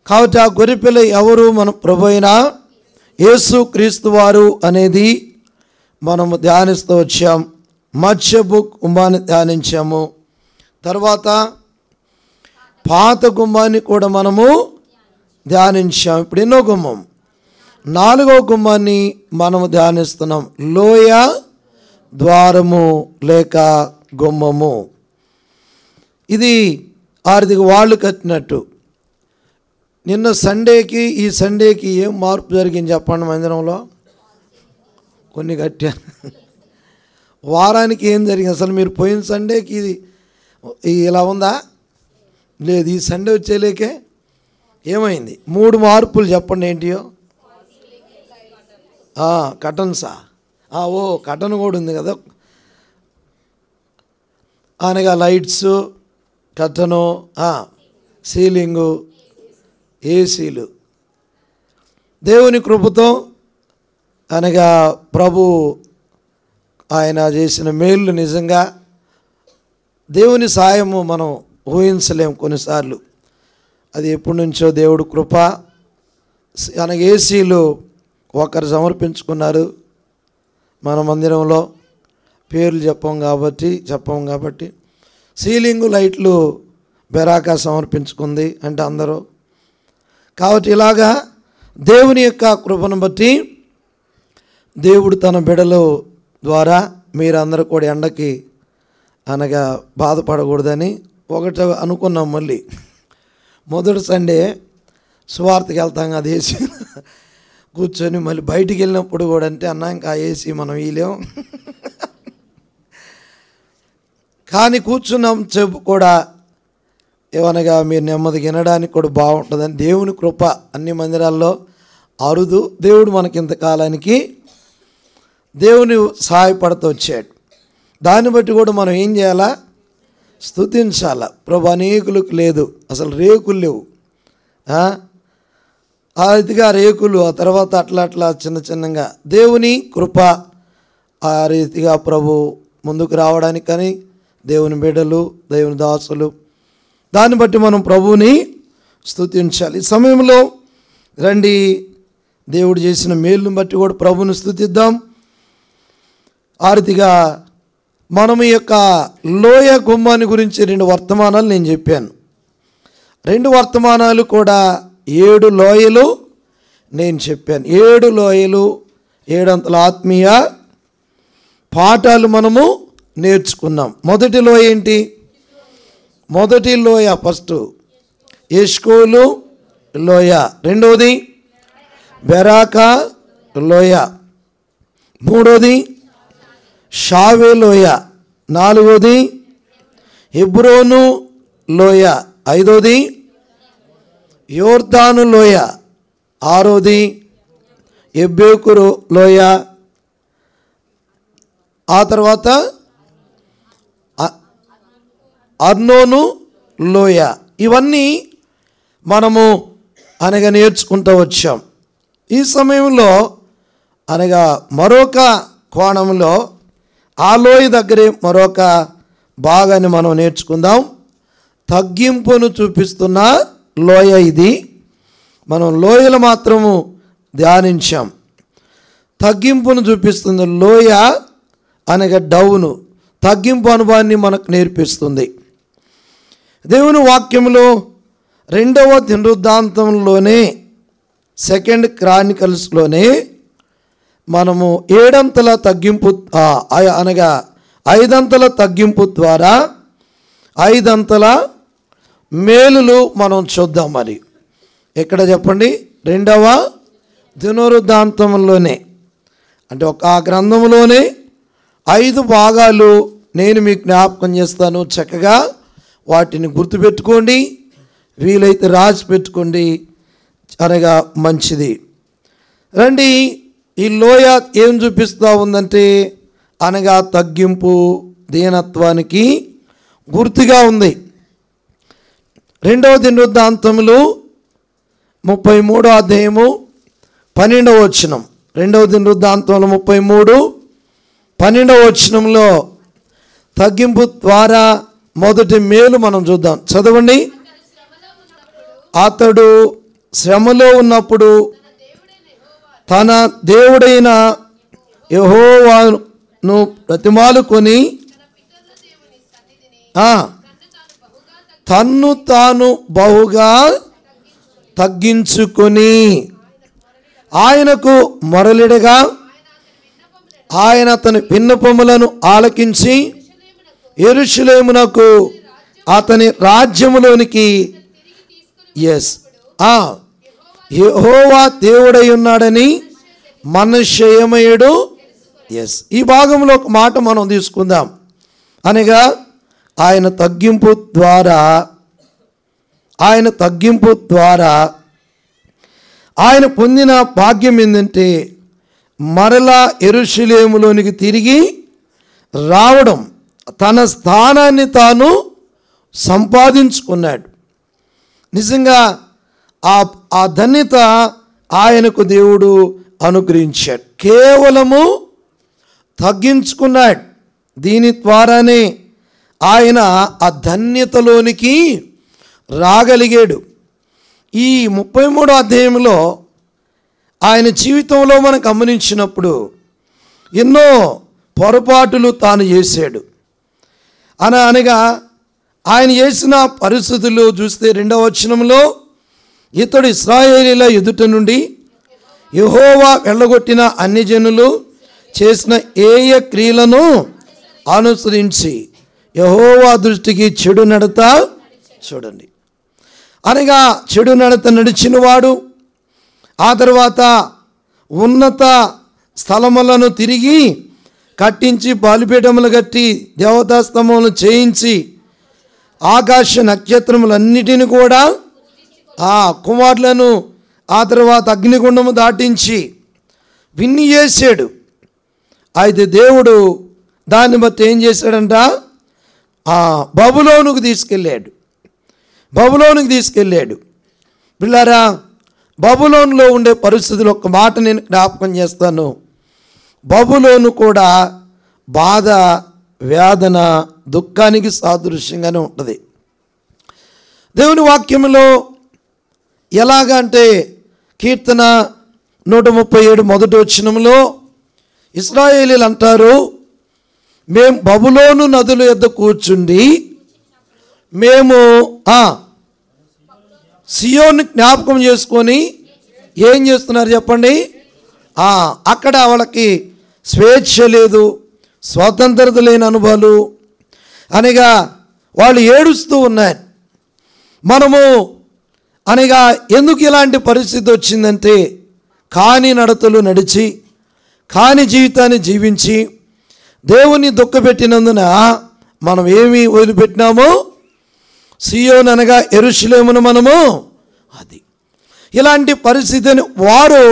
కాబట్టి ఆ గొర్రెపిల్ల ఎవరు? మన ప్రభు అయిన యేసు క్రీస్తు వారు అనేది మనము ధ్యానిస్తూ వచ్చాం. మత్స్యపు గుమ్మాన్ని ధ్యానించాము. తర్వాత పాత గుమ్మాన్ని కూడా మనము ధ్యానించాం. ఇప్పుడు ఎన్నో గుమ్మం? 4వ గుమ్మాన్ని మనము ధ్యానిస్తున్నాం. లోయ ద్వారము లేక గుమ్మము. ఇది 6 వాళ్ళు కట్టినట్టు. నిన్న సండేకి ఈ సండేకి ఏం మార్పు జరిగింది చెప్పండి? మందిరంలో కొన్ని కట్టారు. వారానికి ఏం జరిగింది? అసలు మీరు పోయిన సండేకి ఇలా ఉందా? లేదు. ఈ సండే వచ్చేలేకే ఏమైంది? 3 మార్పులు చెప్పండి ఏంటియో? కటన్సా? ఓ కటన్ కూడా ఉంది కదా. అనగా లైట్స్, కటను, సీలింగు, ఏసీలు. దేవుని కృపతో అనగా ప్రభు ఆయన చేసిన మేళ్ళు నిజంగా దేవుని సాయము మనం ఊహించలేం కొన్నిసార్లు. అది ఎప్పటి నుంచో దేవుడు కృప. అనగా ఏసీలు ఒకరు సమర్పించుకున్నారు మన మందిరంలో. పేర్లు చెప్పం కాబట్టి సీలింగు లైట్లు బెరాకా సమర్పించుకుంది అంటే అందరూ. కాబట్టి ఇలాగా దేవుని యొక్క కృపను బట్టి దేవుడు తన బిడ్డల ద్వారా మీరందరూ కూడా ఎండకి అనగా బాధపడకూడదని ఒకటి అనుకున్నాం. మళ్ళీ మొదటి సండే సువార్తకి వెళ్తాం కదా, ఏసీ కూర్చొని మళ్ళీ బయటికి వెళ్ళినప్పుడు కూడా అంటే అన్నా ఇంకా ఏసీ మనం వీలేం కానీ కూర్చున్నాం చెప్పు కూడా ఏమనగా మీరు నెమ్మదిగా వినడానికి కూడా బాగుంటుందని దేవుని కృప అన్ని మందిరాల్లో అరుదు. దేవుడు మనకి ఇంతకాలానికి దేవుని సహాయపడుతూ వచ్చాడు. దాన్ని బట్టి కూడా మనం ఏం చేయాలా? స్తుతించాలా. ప్రభు అనేకులకు లేదు, అసలు రేకులు లేవు. ఇదిగా రేకులు, ఆ తర్వాత అట్లా చిన్నగా దేవుని కృప. ఆ రీతిగా ప్రభు ముందుకు రావడానికి కానీ దేవుని బిడ్డలు, దేవుని దాసులు, దాన్ని బట్టి మనం ప్రభువుని స్తుతించాలి. ఈ సమయంలో రండి దేవుడు చేసిన మేలును బట్టి కూడా ప్రభువుని స్తుతిద్దాం. ఆ రీతిగా మనం ఈ యొక్క లోయ గుమ్మాన్ని గురించి 2 వర్తమానాలు నేను చెప్పాను. 2 వర్తమానాలు కూడా 7 లోయలు నేను చెప్పాను. 7 లోయలు, 7 అంతల ఆత్మీయ పాఠాలు మనము నేర్చుకున్నాం. మొదటి లోయ ఏంటి? మొదటి లోయ ఫస్ట్ ఎష్కోలు లోయ, రెండవది బెరాకా లోయ, మూడవది షావే లోయ, నాలుగవది హెబ్రోను లోయ, ఐదవది యోర్దాను లోయ, ఆరోది ఎబ్బేకురు లోయ, ఆ తర్వాత అర్నోను లోయ. ఇవన్నీ మనము అనగా నేర్చుకుంటూ వచ్చాం. ఈ సమయంలో అనగా మరొక కోణంలో ఆ లోయ దగ్గరే మరొక భాగాన్ని మనం నేర్చుకుందాం. తగ్గింపును చూపిస్తున్న లోయ ఇది. మనం లోయలు మాత్రము ధ్యానించాం. తగ్గింపును చూపిస్తుంది లోయ అనగా డౌను, తగ్గింపు అనుభవాన్ని మనకు నేర్పిస్తుంది. దేవుని వాక్యంలో 2వ దినవృత్తాంతంలోనే 2 క్రానికల్స్లోనే మనము 7 అంతల తగ్గింపు అనగా 5 అంతల తగ్గింపు ద్వారా 5 అంతల మేలులు మనం చూద్దాం. మరి ఎక్కడ చెప్పండి? 2వ దినవృత్తాంతంలోనే, అంటే ఒక గ్రంథంలోనే 5 భాగాలు నేను మీకు జ్ఞాపకం చేస్తాను. చక్కగా వాటిని గుర్తుపెట్టుకోండి, వీలైతే రాసి పెట్టుకోండి, అనగా మంచిది. రండి, ఈ లోయ ఏం చూపిస్తూ ఉందంటే అనగా తగ్గింపు, దీనత్వానికి గుర్తుగా ఉంది. 2వ దినవృత్తాంతములు 33వ అధ్యాయము 12వ వచనం. 2వ దినవృత్తాంతంలో 33, 12వ వచనంలో తగ్గింపు ద్వారా మొదటి మేలు మనం చూద్దాం. చదవండి. అతడు శ్రమలో ఉన్నప్పుడు తన దేవుడైన యెహోవాను బ్రతిమాలుకొని తన్ను తాను బహుగా తగ్గించుకొని ఆయనకు మొరలిడగా ఆయన అతని విన్నపములను ఆలకించి యెరూషలేమునకు అతని రాజ్యములోనికి యెహోవా దేవుడై ఉన్నాడని మనశ్శయమయుడు. ఈ భాగంలో ఒక మాట మనం తీసుకుందాం. అనగా ఆయన తగ్గింపు ద్వారా ఆయన పొందిన భాగ్యం ఏంటంటే మరలా యెరూషలేములోనికి తిరిగి రావడం, తన స్థానాన్ని తాను సంపాదించుకున్నాడు. నిజంగా ఆ ధన్యత ఆయనకు దేవుడు అనుగ్రహించాడు. కేవలము తగ్గించుకున్నాడు. దీని ద్వారానే ఆయన ఆ ధన్యతలోనికి రాగలిగాడు. ఈ 33వ అధ్యాయంలో ఆయన జీవితంలో మనం గమనించినప్పుడు ఎన్నో పొరపాటులు తాను చేశాడు. అనగా ఆయన చేసిన పరిస్థితులు చూస్తే 2వ వచనంలో ఇతడు ఇశ్రాయేలీల ఎదుట నుండి యెహోవా వెళ్ళగొట్టిన అన్ని జనులు చేసిన ఏయ క్రియలను అనుసరించి యెహోవా దృష్టికి చెడు నడత, చూడండి అనగా చెడు నడత నడిచినవాడు, ఆ తర్వాత ఉన్నత స్థలములను తిరిగి కట్టించి బలిపీఠములు కట్టి దేవతాస్తంభములను చేయించి ఆకాశ నక్షత్రములన్నిటిని కూడా కుమారులను ఆ తర్వాత అగ్నిగుండము దాటించి విన్ని చేశాడు. అయితే దేవుడు దాన్ని బట్టి ఏం చేశాడంట, బబులోనుకు తీసుకెళ్ళాడు. పిల్లారా, బబులోనులో ఉండే పరిస్థితులు ఒక్క మాట నేను జ్ఞాపకం చేస్తాను. బబులోను కూడా బాధ, వేదన, దుఃఖానికి సాదృశ్యంగానే ఉంటుంది. దేవుని వాక్యంలో ఎలాగంటే కీర్తన 137 మొదటి వచనంలో ఇశ్రాయేలీలు అంటారు, మేము బబులోను నదుల యొద్ద కూర్చుండి మేము సియోను జ్ఞాపకం చేసుకొని ఏం చేస్తున్నారు చెప్పండి. అక్కడ వాళ్ళకి స్వేచ్ఛ లేదు, స్వతంత్రత లేని అనుభవాలు అనగా వాళ్ళు ఏడుస్తూ ఉన్నారు. మనము అనగా ఎందుకు ఇలాంటి పరిస్థితి వచ్చిందంటే కాని నడతలు నడిచి కాని జీవితాన్ని జీవించి దేవుని దుఃఖపెట్టినందున మనం ఏమి వదిలిపెట్టినామో, సియోను అనగా యెరూషలేమును మనము ఇలాంటి పరిస్థితిని వారు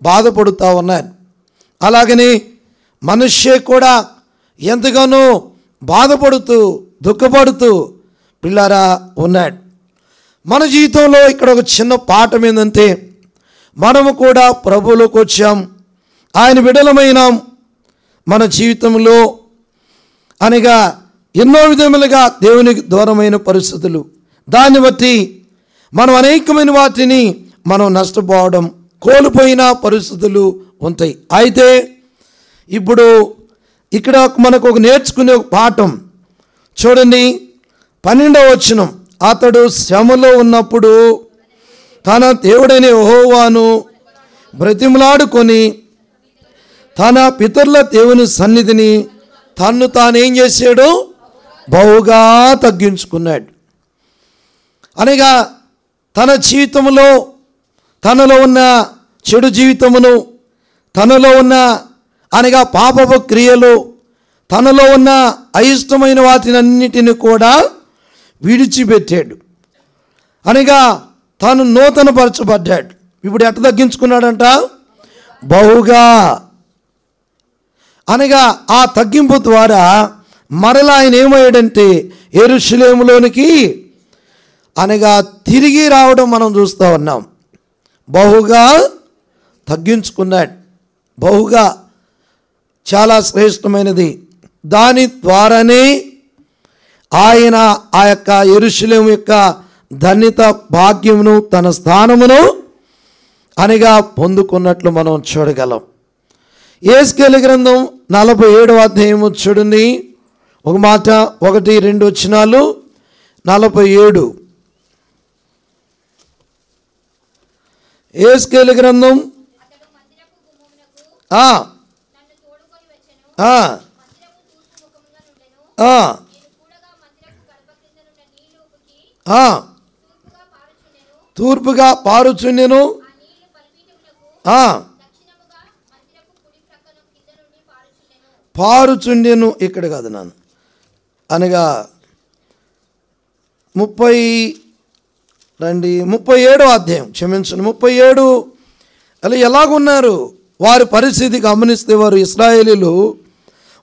బాధపడుతూ ఉన్నారు. అలాగని మనుష్య కూడా ఎంతగానో బాధపడుతూ దుఃఖపడుతూ పిల్లారా ఉన్నాడు. మన జీవితంలో ఇక్కడ ఒక చిన్న పాఠం ఏంటంటే మనము కూడా ప్రభువులోకి వచ్చాం, ఆయన బిడ్డలమైనాం. మన జీవితంలో అనగా ఎన్నో విధములుగా దేవునికి దూరమైన పరిస్థితులు, దాన్ని బట్టి మనం అనేకమైన వాటిని మనం నష్టపోవడం, కోల్పోయిన పరిస్థితులు ఉంటాయి. అయితే ఇప్పుడు ఇక్కడ మనకు ఒక నేర్చుకునే ఒక పాఠం చూడండి. 12వ వచనం, అతడు శ్రమలో ఉన్నప్పుడు తన దేవుడైన యెహోవాను బ్రతిమలాడుకొని తన పితరుల దేవుని సన్నిధిని తన్ను తానేం చేశాడు, బహుగా తగ్గించుకున్నాడు. అనగా తన జీవితంలో తనలో ఉన్న చెడు జీవితమును, తనలో ఉన్న అనగా పాపపు క్రియలు, తనలో ఉన్న అయిష్టమైన వాటినన్నిటిని కూడా విడిచిపెట్టాడు. అనగా తాను నూతనపరచబడ్డాడు. ఇప్పుడు ఎట్ట తగ్గించుకున్నాడంట, బహుగా. అనగా ఆ తగ్గింపు ద్వారా మరలా ఆయన ఏమయ్యాడంటే యెరూషలేములోనికి అనగా తిరిగి రావడం మనం చూస్తూ ఉన్నాం. బహుగా తగ్గించుకున్నాడు. బహుగా చాలా శ్రేష్టమైనది. దాని ద్వారానే ఆయన ఆ యొక్క యెరూషలేము యొక్క ధన్యత భాగ్యమును తన స్థానమును అనగా పొందుకున్నట్లు మనం చూడగలం. యెహెజ్కేలు గ్రంథం 47వ అధ్యాయము చూడండి. ఒక మాట 1-2 వచనాలు. 47 యెహెజ్కేలు గ్రంథం. తూర్పుగా పారుచుండెను. పారుచుండెను ఇక్కడ కాదు నాన్న, అనగా 37వ అధ్యాయం, క్షమించండి, 37 అలా ఎలాగున్నారు వారి పరిస్థితి గమనిస్తే, వారు ఇశ్రాయేలీలు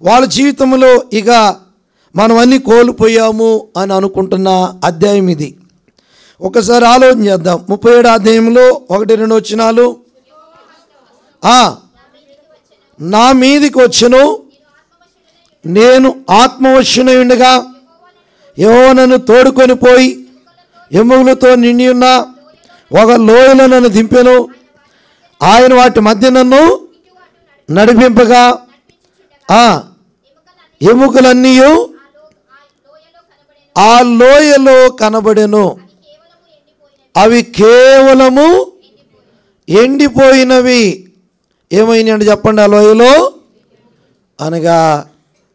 వాళ్ళ జీవితంలో ఇక మనం అన్నీ కోల్పోయాము అని అనుకుంటున్న అధ్యాయం ఇది. ఒకసారి ఆలోచన చేద్దాం. 37 అధ్యాయంలో 1-2 వచనాలు. నా మీదికి వచ్చెను, నేను ఆత్మవశునై ఉండగా యెహోవా నన్ను తోడుకొని పోయి ఎముకలతో నిండి ఉన్న ఒక లోయలో నన్ను దింపెను. ఆయన వాటి మధ్య నన్ను నడిపింపగా ఎముకలన్నీ ఆ లోయలో కనబడెను. అవి కేవలము ఎండిపోయినవి. ఏమైంది అంటే చెప్పండి, ఆ లోయలో అనగా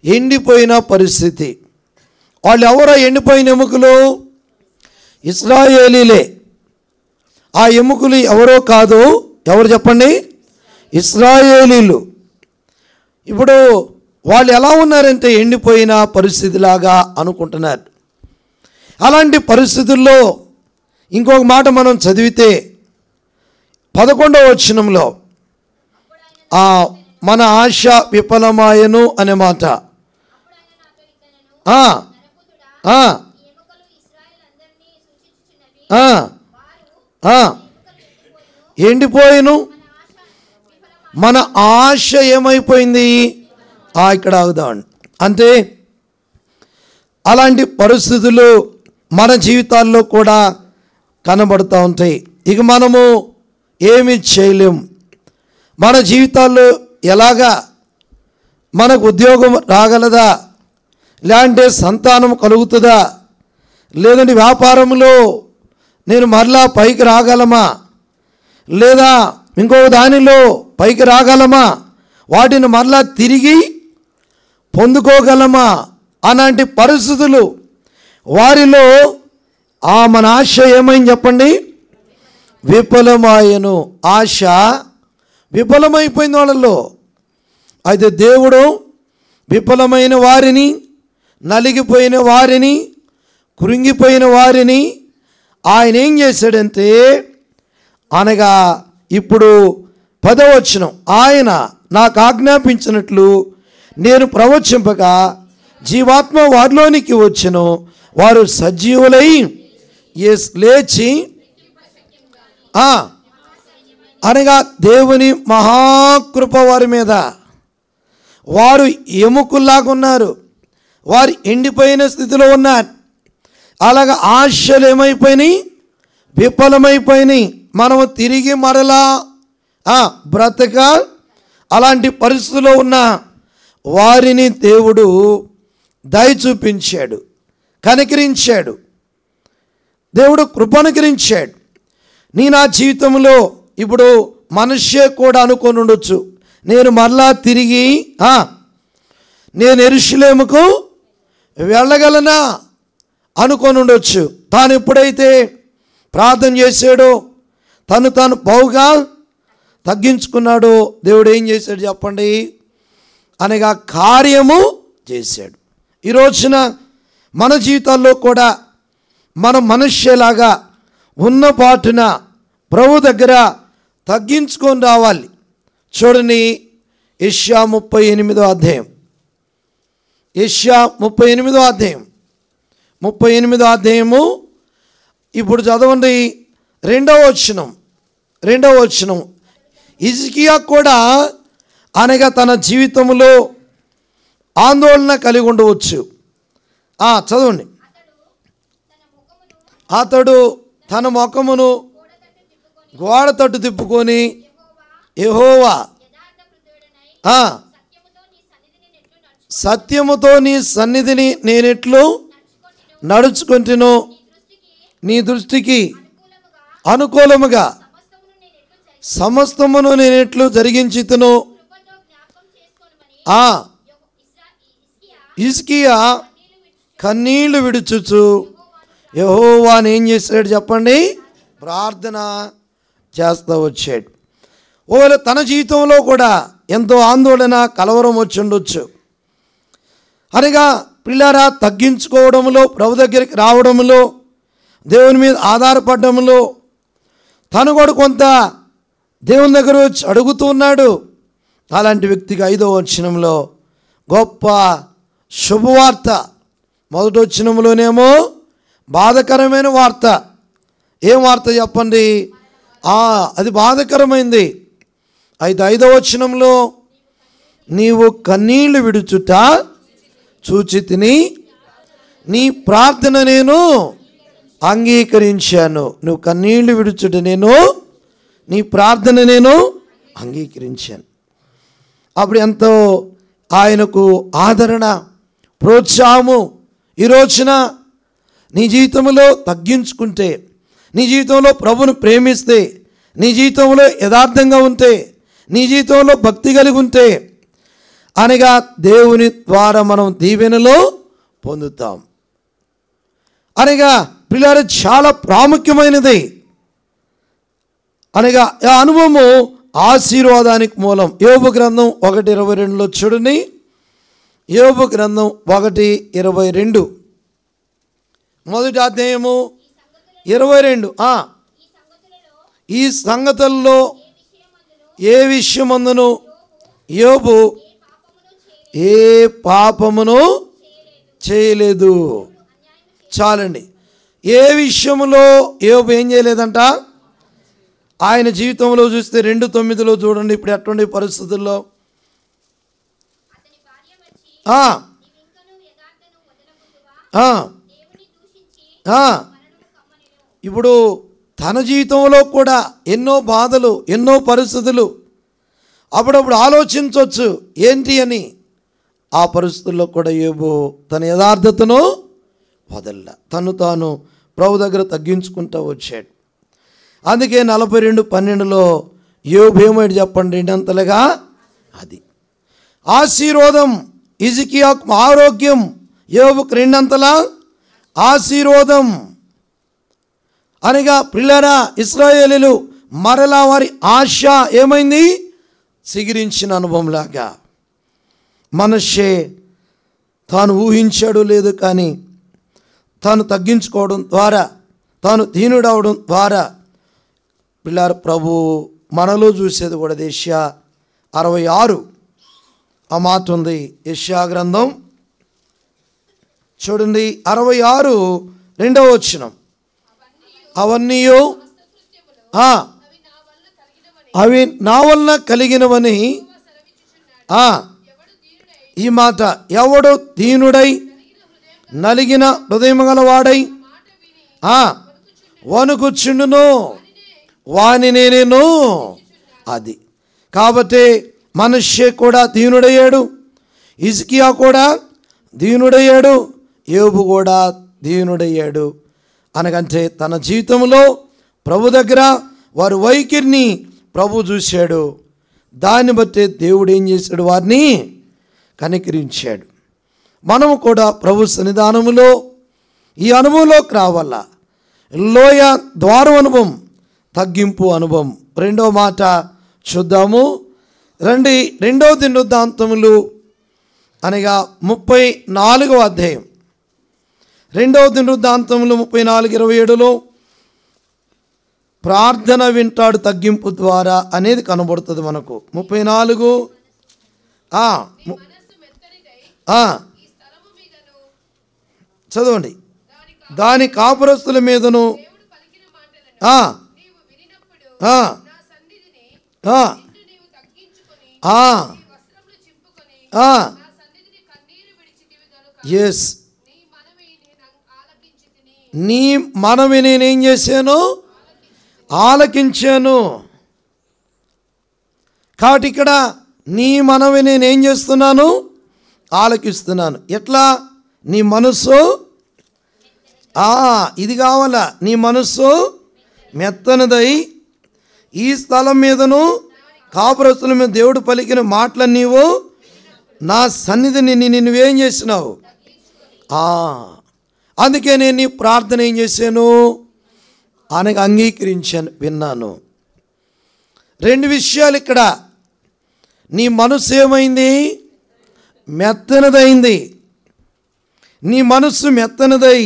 ఎండిపోయిన పరిస్థితి. వాళ్ళు ఎవరో ఎండిపోయిన ఎముకలు? ఇశ్రాయేలీలే. ఆ ఎముకలు ఎవరో కాదు, ఎవరు చెప్పండి? ఇశ్రాయేలీలు. ఇప్పుడు వాళ్ళు ఎలా ఉన్నారంటే ఎండిపోయిన పరిస్థితిలాగా అనుకుంటున్నారు. అలాంటి పరిస్థితుల్లో ఇంకొక మాట మనం చదివితే 11వ వచనంలో మన ఆశ విఫలమాయను అనే మాట. ఎండిపోయిను, మన ఆశ ఏమైపోయింది? ఇక్కడ ఆగుదాం. అంటే అలాంటి పరిస్థితులు మన జీవితాల్లో కూడా కనబడుతూ ఉంటాయి. ఇక మనము ఏమి చేయలేం. మన జీవితాల్లో ఎలాగా మనకు ఉద్యోగం రాగలదా, లేదంటే సంతానం కలుగుతుందా, లేదంటే వ్యాపారంలో నేను మరలా పైకి రాగలమా, లేదా ఇంకో దానిలో పైకి రాగలమా, వాటిని మరలా తిరిగి పొందుకోగలమా అలాంటి పరిస్థితులు వారిలో మన ఆశ ఏమైంది చెప్పండి? విఫలమాయను. ఆశ విఫలమైపోయింది వాళ్ళలో. అయితే దేవుడు విఫలమైన వారిని, నలిగిపోయిన వారిని, కృంగిపోయిన వారిని ఆయన ఏం చేశాడంటే, అనగా ఇప్పుడు 10వ వచనం, ఆయన నాకు ఆజ్ఞాపించినట్లు నేను ప్రవచింపగా జీవాత్మ వారిలోనికి వచ్చెను. వారు సజీవులై లేచి అనగా దేవుని మహాకృప వారి మీద. వారు ఎముకల్లాగా ఉన్నారు, వారు ఎండిపోయిన స్థితిలో ఉన్నారు. అలాగా ఆశలు ఏమైపోయినాయి? విఫలమైపోయినాయి. మనము తిరిగి మరలా బ్రతక అలాంటి పరిస్థితుల్లో ఉన్న వారిని దేవుడు దయ చూపించాడు, కనికరించాడు. దేవుడు కృపనుకరించాడు. నా జీవితంలో ఇప్పుడు మనుష్య కూడా అనుకొని ఉండొచ్చు, నేను మరలా తిరిగి నేను యెరూషలేముకు వెళ్ళగలనా అనుకొని ఉండొచ్చు. తాను ఎప్పుడైతే ప్రార్థన చేశాడో, తాను బహుగా తగ్గించుకున్నాడో, దేవుడు ఏం చేశాడు చెప్పండి? అనగా కార్యము చేశాడు. ఈ రోజున మన జీవితాల్లో కూడా మన మనుష్యలాగా ఉన్న పాటున ప్రభు దగ్గర తగ్గించుకొని రావాలి. చూడండి, యెషయా 38వ అధ్యాయం. యెషయా 38వ అధ్యాయం, 38వ అధ్యాయము ఇప్పుడు చదవండి. 2వ వచనం. హిజ్కియా కూడా అనగా తన జీవితంలో ఆందోళన కలిగి ఉండవచ్చు. చదవండి. అతడు తన ముఖమును గోడ తట్టు తిప్పుకొని యెహోవా సత్యముతో నీ సన్నిధిని నేనెట్లు నడుచుకుంటును, నీ దృష్టికి అనుకూలముగా సమస్తమును నేనెట్లు జరిగించుతును. హిజ్కియా కన్నీళ్లు విడుచుచు యెహోవాను ఏం చేశాడు చెప్పండి? ప్రార్థన చేస్తూ వచ్చాడు. ఒకవేళ తన జీవితంలో కూడా ఎంతో ఆందోళన కలవరం వచ్చి ఉండొచ్చు. అనగా పిల్లారా తగ్గించుకోవడంలో, ప్రభు దగ్గరికి రావడంలో, దేవుని మీద ఆధారపడడంలో తను కూడా కొంత దేవుని దగ్గర వచ్చి అడుగుతూ ఉన్నాడు. అలాంటి వ్యక్తికి 5వ వచనంలో గొప్ప శుభవార్త. మొదటి వచనంలోనేమో బాధకరమైన వార్త. ఏం వార్త చెప్పండి? అది బాధకరమైంది. అయితే 5వ వచనంలో నీవు కన్నీళ్లు విడుచుట చూచి తిని నీ ప్రార్థన నేను అంగీకరించాను. నువ్వు కన్నీళ్లు విడుచుట నీ ప్రార్థన నేను అంగీకరించాను. అప్పుడు ఎంతో ఆయనకు ఆదరణ, ప్రోత్సాహము. ఈ రోజున నీ జీవితంలో తగ్గించుకుంటే, నీ జీవితంలో ప్రభును ప్రేమిస్తే, నీ జీవితంలో యథార్థంగా ఉంటే, నీ జీవితంలో భక్తి కలిగి ఉంటే, అనగా దేవుని ద్వారా మనం దీవెనలో పొందుతాం. అనగా పిల్లలు చాలా ప్రాముఖ్యమైనది. అనగా ఆ అనుభవము ఆశీర్వాదానికి మూలం. యోబు గ్రంథం 1:22 చూడండి. యోబు గ్రంథం 1:22 మొదటి అధ్యాయము 22. ఈ సంగతుల్లో ఏ విషయమందును యోబు ఏ పాపమును చేయలేదు. చాలండి. ఏ విషయంలో యోబు ఏం చేయలేదంట? ఆయన జీవితంలో చూస్తే 2:9 చూడండి. ఇప్పుడు ఎటువంటి పరిస్థితుల్లో ఇప్పుడు తన జీవితంలో కూడా ఎన్నో బాధలు, ఎన్నో పరిస్థితులు. అప్పుడప్పుడు ఆలోచించవచ్చు ఏంటి అని. ఆ పరిస్థితుల్లో కూడా యోబు తన యథార్థతను వదల్లా, తను తాను ప్రభు దగ్గర తగ్గించుకుంటూ వచ్చాడు. అందుకే 42:12 యోబు ఏమైనా చెప్పండి? 2 అది ఆశీర్వాదం. హిజ్కియాకు ఆరోగ్యం, యోబుకు 2 ఆశీర్వాదం. అనగా పిల్లరా ఇశ్రాయేలీయులు మరలా వారి ఆశ ఏమైంది? సిగిరించిన అనుభవంలాగా. మనష్షే తాను ఊహించాడు లేదు, కానీ తాను తగ్గించుకోవడం ద్వారా, తాను దీనుడవడం ద్వారా పిల్లారు ప్రభు మనలో చూసేది కూడా. యెషయా 66 ఆ మాట ఉంది. యెషయా గ్రంథం చూడండి 66 2వ వచనం. అవన్నీ అవి నా వలన కలిగినవని. ఈ మాట, ఎవడు దీనుడై నలిగిన హృదయం గలవాడై వణుకుచుండును వాని నేను. అది కాబట్టి మనష్షే కూడా దీనుడయ్యాడు, హిజ్కియా కూడా దీనుడయ్యాడు, యోబు కూడా దీనుడయ్యాడు. అనకంటే తన జీవితంలో ప్రభు దగ్గర వారి వైఖరిని ప్రభు చూశాడు. దాన్ని బట్టి దేవుడు ఏం చేశాడు? వారిని కనికరించాడు. మనము కూడా ప్రభు సన్నిధానములో ఈ అనుభవంలోకి రావాలా. లోయ ద్వారం అనుభవం, తగ్గింపు అనుభవం. 2వ మాట చూద్దాము. రండి 2వ దినవృత్తాంతములు అనగా 34వ అధ్యాయం. 2వ దినవృత్తాంతములు 34:27 ప్రార్థన వింటాడు తగ్గింపు ద్వారా అనేది కనబడుతుంది మనకు. 34 చదవండి. దాని కాపురస్తుల మీదను ఎస్, నీ మనవి నేనేం చేశాను? ఆలకించాను. కాబట్టి ఇక్కడ నీ మనవి నేనేం చేస్తున్నాను? ఆలకిస్తున్నాను. ఎట్లా? నీ మనస్సు ఇది కావాలా, నీ మనస్సు మెత్తనదై ఈ స్థలం మీదను కాపురస్తుల మీద దేవుడు పలికిన మాటలు నీవు నా సన్నిధిని నువ్వేం చేసినావు? అందుకే నేను నీ ప్రార్థన ఏం చేశాను? ఆయనకు అంగీకరించాను, విన్నాను. రెండు విషయాలు ఇక్కడ. నీ మనసు ఏమైంది? మెత్తనదైంది. నీ మనస్సు మెత్తనదై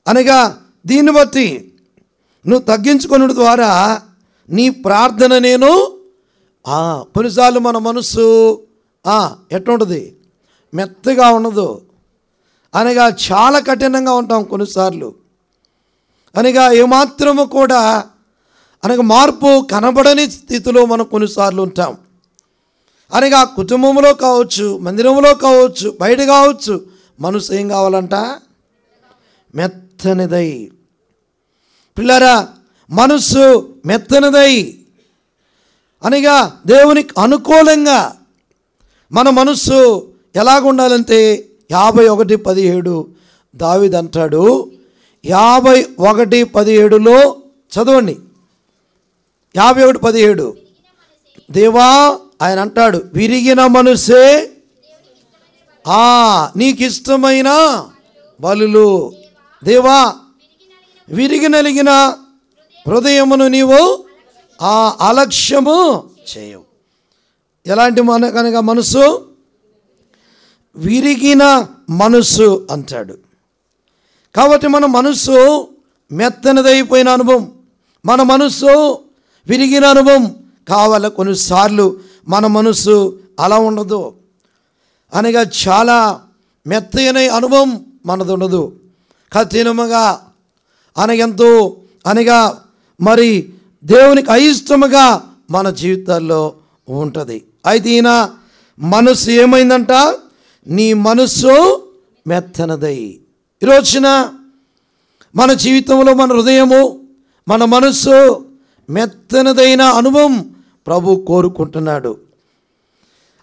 అనగా దీన్ని బట్టి నువ్వు తగ్గించుకున్న ద్వారా నీ ప్రార్థన నేను కొన్నిసార్లు మన మనస్సు ఎట్లుంటుంది? మెత్తగా ఉండదు. అనగా చాలా కఠినంగా ఉంటాం కొన్నిసార్లు. అనగా ఏమాత్రము కూడా అనగా మార్పు కనబడని స్థితిలో మనం కొన్నిసార్లు ఉంటాం. అనగా కుటుంబంలో కావచ్చు, మందిరంలో కావచ్చు, బయట కావచ్చు, మనసు ఏం కావాలంట? మెత్తనిదై. పిల్లరా, మనస్సు మెత్తనిదై అనగా దేవునికి అనుకూలంగా మన మనస్సు ఎలాగుండాలంటే 51:17 దావీదు అంటాడు. 51:17లో చదవండి. 51:17 దేవా ఆయన అంటాడు, విరిగిన మనసే నీకు ఇష్టమైన బలులు. దేవా విరిగి నలిగిన హృదయమును నీవు అలక్ష్యము చేయవు. ఎలాంటి కనుక మనసు? విరిగిన మనసు అంటాడు. కాబట్టి మన మనసు మెత్తనదైపోయిన అనుభవం, మన మనసు విరిగిన అనుభవం కావాలి. కొన్నిసార్లు మన మనసు అలా ఉండదు. అనగా చాలా మెత్తైన అనుభవం మనది ఉండదు. కఠినముగా అనగెంతో అనగా మరి దేవునికి అయిష్టముగా మన జీవితాల్లో ఉంటుంది. అయితే ఈయన మనసు ఏమైందంట? నీ మనసు మెత్తనదై. ఈరోజున మన జీవితంలో మన హృదయము, మన మనస్సు మెత్తనదైన అనుభవం ప్రభు కోరుకుంటున్నాడు.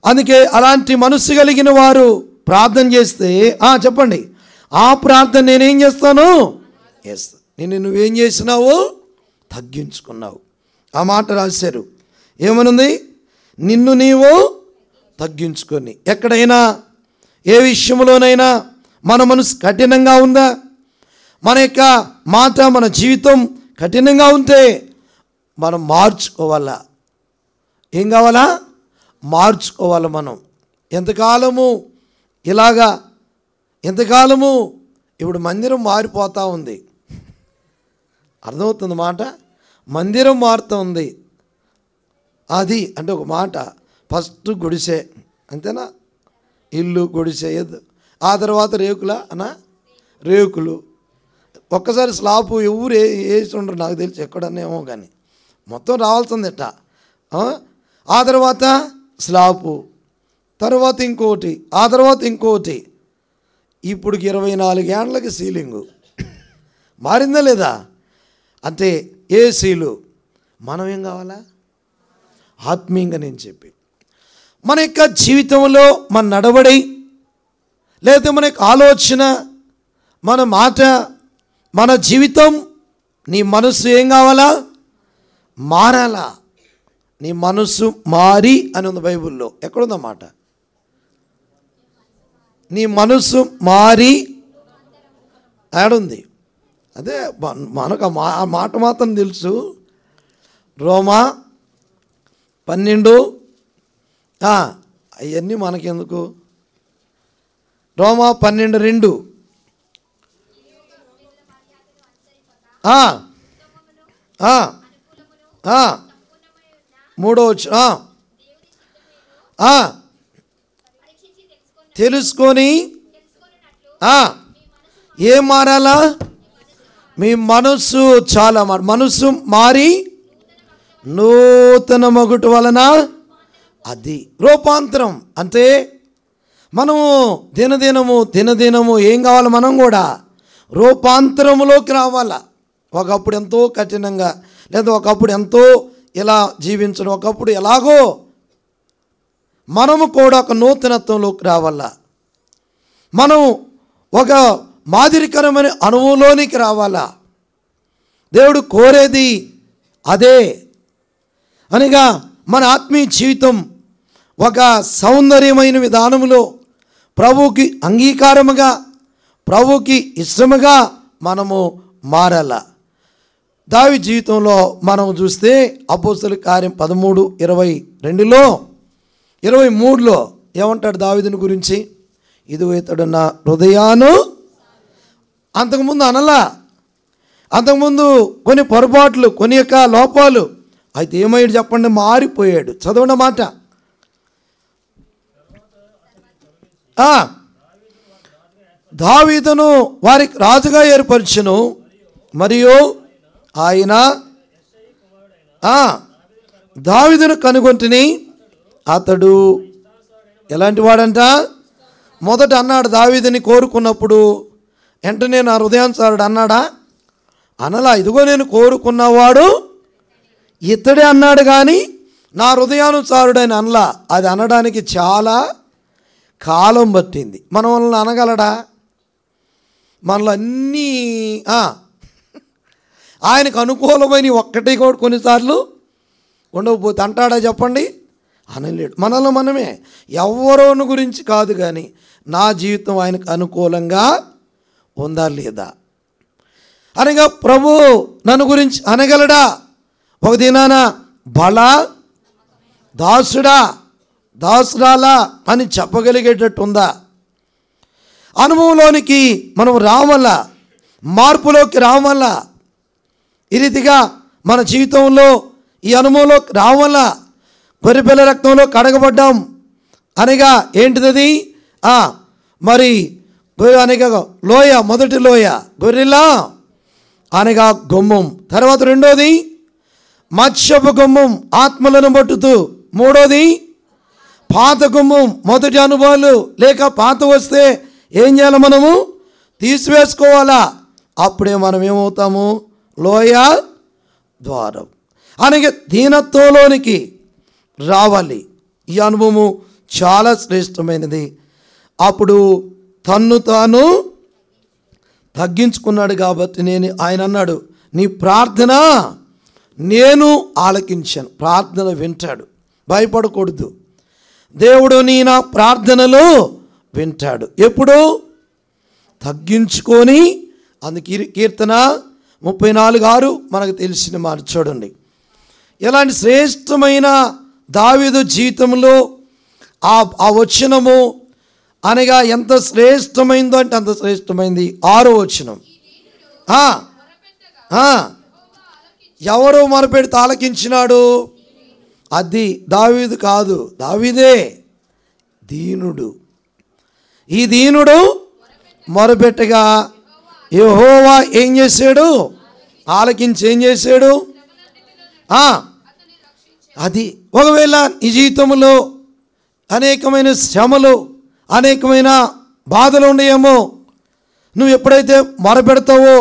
అందుకే అలాంటి మనస్సు కలిగిన వారు ప్రార్థన చేస్తే చెప్పండి, ఆ ప్రార్థన నేనేం చేస్తాను? నువ్వేం చేసినావు? తగ్గించుకున్నావు. ఆ మాట రాశారు. ఏమనుంది? నిన్ను నీవు తగ్గించుకొని. ఎక్కడైనా ఏ విషయంలోనైనా మన మనసు కఠినంగా ఉందా? మన యొక్క మాట, మన జీవితం కఠినంగా ఉంటే మనం మార్చుకోవాలా. ఏం కావాలా? మార్చుకోవాలి మనం. ఎంతకాలము ఇలాగా, ఎంతకాలము ఇప్పుడు మందిరం మారిపోతూ ఉంది. అర్థమవుతుంది మాట? మందిరం మారుతూ ఉంది. అది అంటే ఒక మాట, ఫస్ట్ గుడిసె అంతేనా? ఇల్లు గుడిసె, ఆ తర్వాత రేకులా రేకులు. ఒక్కసారి స్లాబ్ ఎవరు వేసి ఉండరు నాకు తెలిసి, ఎక్కడనేమో కానీ మొత్తం రావాల్సిందిట. ఆ తర్వాత స్లాబు, తర్వాత ఇంకోటి, ఆ తర్వాత ఇంకోటి. ఇప్పుడు 24 ఏళ్ళకి సీలింగు మారిందా లేదా? అంటే ఏసీలు. మనం ఏం కావాలా? ఆత్మీయంగా నేను చెప్పి మన యొక్క జీవితంలో మన నడవడి, లేదా మన యొక్క ఆలోచన, మన మాట, మన జీవితం, నీ మనస్సు ఏం కావాలా? మారాలా. నీ మనస్సు మారి అని ఉంది బైబిల్లో. ఎక్కడుందన్నమాట? నీ మనస్సు మారి ఆడుంది. అదే మనకు ఆ మాట మాత్రం తెలుసు. రోమా 12 అవన్నీ మనకెందుకు? రోమా 12:2 3వ తెలుసుకొని ఏం మారాలా? మీ మనస్సు చాలా మనస్సు మారి నూతన మగుట వలన అది రూపాంతరం. అంటే మనము దినదినము ఏం కావాలి? మనం కూడా రూపాంతరములోకి రావాలా. ఒకప్పుడు ఎంతో కఠినంగా, లేదా ఒకప్పుడు ఎంతో ఇలా జీవించడం, ఒకప్పుడు ఎలాగో. మనము కూడా ఒక నూతనత్వంలోకి రావాలా, మనం ఒక మాదిరికరమైన అనుభవంలోనికి రావాలా. దేవుడు కోరేది అదే. అనగా మన ఆత్మీయ జీవితం ఒక సౌందర్యమైన విధానంలో ప్రభువుకి అంగీకారముగా, ప్రభువుకి ఇష్టముగా మనము మారాల. దావీదు జీవితంలో మనం చూస్తే అపోస్తలుల కార్యం 13:22లో 23లో ఏమంటాడు దావీదుని గురించి? ఇదిగో ఇతడు నా హృదయాను. అంతకుముందు అనలా, అంతకుముందు కొన్ని పొరపాట్లు, కొన్ని యొక్క లోపాలు. అయితే ఏమయ్యాడు చెప్పండి? మారిపోయాడు. చదవండి మాట. దావీదును వారికి రాజుగా ఏర్పరచును, మరియు ఆయన దావీదును కనుగొంటిని, అతడు ఎలాంటి వాడంట? మొదట అన్నాడు దావీదుని కోరుకున్నప్పుడు వెంటనే నా హృదయానుసారుడు అన్నాడా? అనలా. ఇదిగో నేను కోరుకున్నవాడు ఇతడే అన్నాడు, కానీ నా హృదయానుసారుడని అనలా. అది అనడానికి చాలా కాలం పట్టింది. మన వలన అనగలడా? మనలో అన్నీ ఆయనకు అనుకూలమైన ఒక్కటి కూడా కొన్నిసార్లు ఉండకపోతే అంటాడా చెప్పండి? అనలేడు. మనలో మనమే. ఎవరోని గురించి కాదు, కానీ నా జీవితం ఆయనకు అనుకూలంగా ఉందా లేదా అనగా ప్రభు నన్ను గురించి అనగలడా? ఒక దినాన బల దాసుడా దాసురాలా అని చెప్పగలిగేటట్టు ఉందా? అనుభవంలోనికి మనం రావాలా, మార్పులోకి రావాలా. ఈ రీతిగా మన జీవితంలో ఈ అనుభవంలోకి రావాలా. గొర్రెపిల్ల రక్తంలో కడగబడ్డాం అనగా ఏంటిది? మరి అనగా లోయ, మొదటి లోయ గొర్రెలా అనగా గుమ్మం. తర్వాత రెండోది మత్స్యపు గుమ్మం, ఆత్మలను పట్టుతూ. మూడోది పాత గుమ్మం, మొదటి అనుభవాలు లేక పాత వస్తే ఏం చేయాలి? మనము తీసివేసుకోవాలా. అప్పుడే మనం ఏమవుతాము? లోయ ద్వారం అనగా దీనత్వంలోనికి రావాలి. ఈ అనుభవము చాలా శ్రేష్టమైనది. అప్పుడు తన్ను తాను తగ్గించుకున్నాడు కాబట్టి ఆయన అన్నాడు, నీ ప్రార్థన నేను ఆలకించాను. ప్రార్థన వింటాడు, భయపడకూడదు. దేవుడు నా ప్రార్థనలు వింటాడు. ఎప్పుడు? తగ్గించుకొని. అందుకే కీర్తన 34:6 మనకు తెలిసిన మాట చూడండి. ఇలాంటి శ్రేష్టమైన దావీదు జీవితంలో ఆ వచనము అనగా ఎంత శ్రేష్టమైందో అంటే అంత శ్రేష్టమైంది. 6వ వచనం. ఎవరు మొరపెడితే ఆలకించినాడు? అది దావీదు కాదు, దావీదే దీనుడు. ఈ దీనుడు మొరపెట్టగా యెహోవా ఏం చేశాడు? ఆలకించి ఏం చేశాడు? అది. ఒకవేళ ఈ జీవితంలో అనేకమైన శ్రమలు, అనేకమైన బాధలు ఉన్నాయేమో, నువ్వు ఎప్పుడైతే మొరపెడతావో,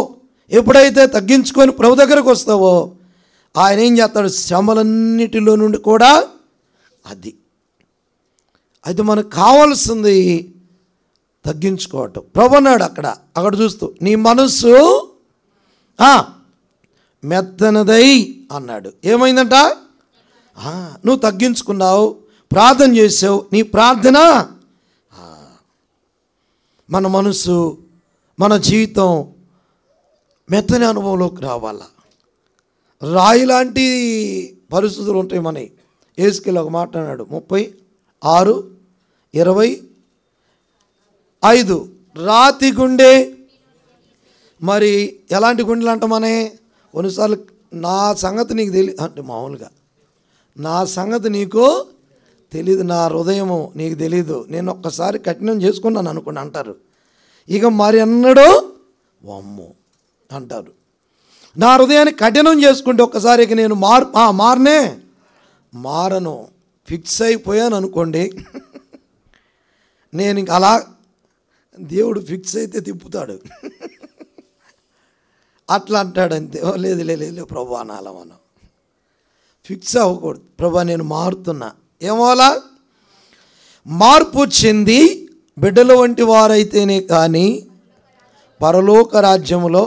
ఎప్పుడైతే తగ్గించుకొని ప్రభు దగ్గరకు వస్తావో, ఆయన ఏం చేస్తాడు? శ్రమలన్నిటిలో నుండి కూడా అది మనకు కావాల్సింది తగ్గించుకోవటం. ప్రభు అన్నాడు అక్కడ చూస్తూ, నీ మనస్సు మెత్తనదై అన్నాడు. ఏమైందంట? నువ్వు తగ్గించుకున్నావు, ప్రార్థన చేసావు. నీ ప్రార్థన, మన మనసు, మన జీవితం మెత్తని అనుభవంలోకి రావాలా. రాయి లాంటి పరిస్థితులు ఉంటాయి మనకి. యేసుకేలు ఒక మాట అన్నాడు 36:25. రాతి గుండె. మరి ఎలాంటి గుండెలు అంటామనే? కొన్నిసార్లు నా సంగతి నీకు తెలియదు అంటే, మామూలుగా నా సంగతి నీకు తెలీదు, నా హృదయము నీకు తెలీదు, నేను ఒక్కసారి కఠినం చేసుకున్నాను అనుకోండి అంటారు. ఇక మరి అన్నాడు వమ్ము అంటారు. నా హృదయాన్ని కఠినం చేసుకుంటే ఒక్కసారి ఇక నేను మారను ఫిక్స్ అయిపోయాను అనుకోండి. నేను ఇంక అలా, దేవుడు ఫిక్స్ అయితే తిప్పుతాడు. అట్లా అంటాడంతే. లేదు లేదు ప్రభు అనాల, మనం ఫిక్స్ అవ్వకూడదు. ప్రభు నేను మారుతున్నా, ఏమోలా మార్పు చెంది బిడ్డల వంటి వారైతేనే కానీ పరలోక రాజ్యములో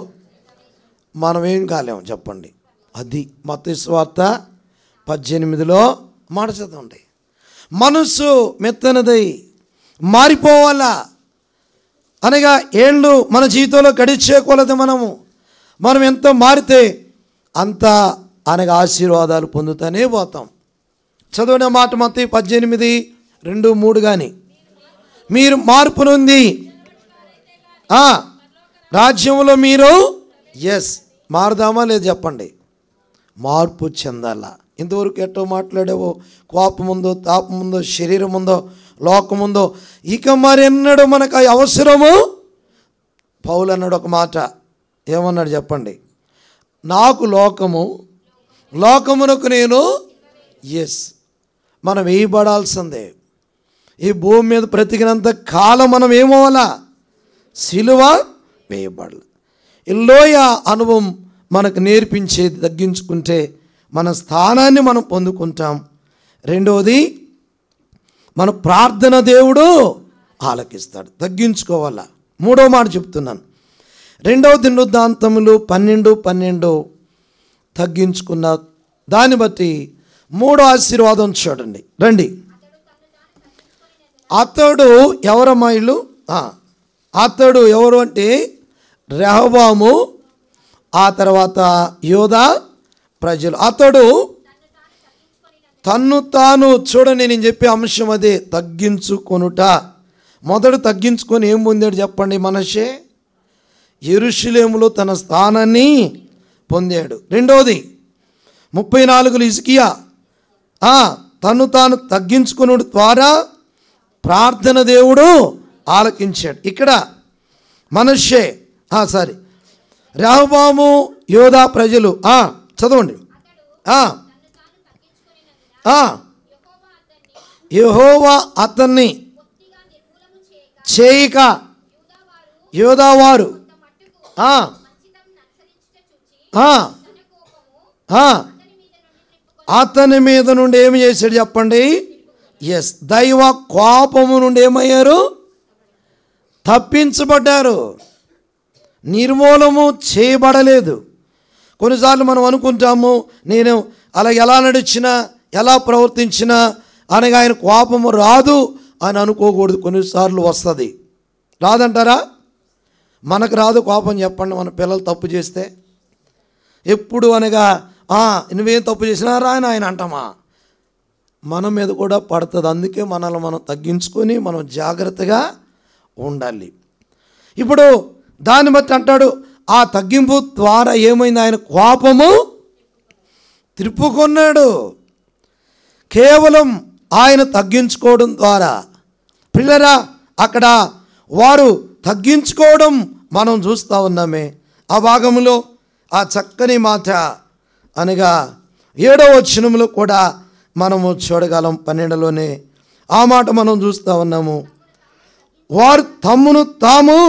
మనం ఏం కాలేము చెప్పండి. అది మత్తయి సువార్త 18లో మాట చదవండి. మనసు మెత్తనదై మారిపోవాలా అనగా ఏళ్ళు మన జీవితంలో గడిచే కొలది మనం ఎంత మారితే అంత అనగా ఆశీర్వాదాలు పొందుతూనే పోతాం. చదవని మాట మత్తయి 18:2-3 కానీ మీరు మార్పు నొంది రాజ్యంలో మీరు మారుదామా లేదు చెప్పండి, మార్పు చెందాలా. ఇంతవరకు ఎట్టో మాట్లాడావో, కోపముందో, తాపముందో, శరీరం ఉందో, లోకముందో, ఇక మరెన్నడూ మనకు అవసరము. పౌలు అన్నాడు ఒక మాట, ఏమన్నాడు చెప్పండి, నాకు లోకమునకు నేను మనం వేయబడాల్సిందే. ఈ భూమి మీద బ్రతికినంత కాలం మనం ఏమవ్వాలా, సిలువ వేయబడాలి. ఈ లోయ అనుభవం మనకు నేర్పించేది తగ్గించుకుంటే మన స్థానాన్ని మనం పొందుకుంటాం. రెండవది మన ప్రార్థన దేవుడు ఆలకిస్తాడు, తగ్గించుకోవాలా. మూడో మాట చెప్తున్నాను, 2వ దినవృత్తాంతములు 12:12 తగ్గించుకున్న దాన్ని బట్టి మూడో ఆశీర్వాదం చూడండి రండి. అతడు ఎవరమ్మా ఇల్లు, అతడు ఎవరు అంటే రెహబాము, ఆ తర్వాత యోధా ప్రజలు. అతడు తన్ను తాను చూడండి, నేను చెప్పే అంశం అదే, తగ్గించుకొనుట. మొదట తగ్గించుకొని ఏం పొందాడు చెప్పండి, మనషే యెరూషలేములో తన స్థానాన్ని పొందాడు. రెండవది 34 హిజ్కియా తను తాను తగ్గించుకునుడు ద్వారా ప్రార్థన దేవుడు ఆలకించాడు. ఇక్కడ మనషే రెహబాము, యోధా ప్రజలు చదవండి. యెహోవా అతన్ని చేయక యోధావారు అతని మీద నుండి ఏమి చేశాడు చెప్పండి, దైవ కోపము నుండి ఏమయ్యారు, తప్పించబడ్డారు, నిర్మూలము చేయబడలేదు. కొన్నిసార్లు మనం అనుకుంటాము, నేను అలా ఎలా నడిచినా ఎలా ప్రవర్తించినా అనగా ఆయన కోపము రాదు అని అనుకోకూడదు. కొన్నిసార్లు వస్తుంది, రాదంటారా? మనకు రాదు కోపం చెప్పండి, మన పిల్లలు తప్పు చేస్తే ఎప్పుడు అనగా నువ్వేం తప్పు చేసినా రా అని ఆయన అంటామా, మన మీద కూడా పడుతుంది. అందుకే మనల్ని మనం తగ్గించుకొని మనం జాగ్రత్తగా ఉండాలి. ఇప్పుడు దాన్ని బట్టి అంటాడు, ఆ తగ్గింపు ద్వారా ఏమైంది, ఆయన కోపము త్రిప్పుకొన్నాడు. కేవలం ఆయన తగ్గించుకోవడం ద్వారా పిల్లరా అక్కడ వారు తగ్గించుకోవడం మనం చూస్తూ ఉన్నామే. ఆ భాగంలో ఆ చక్కని మాట అనగా 7వ వచనంలో కూడా మనము చూడగలం. 12లోనే ఆ మాట మనం చూస్తూ ఉన్నాము. వారు తమ్మును తాము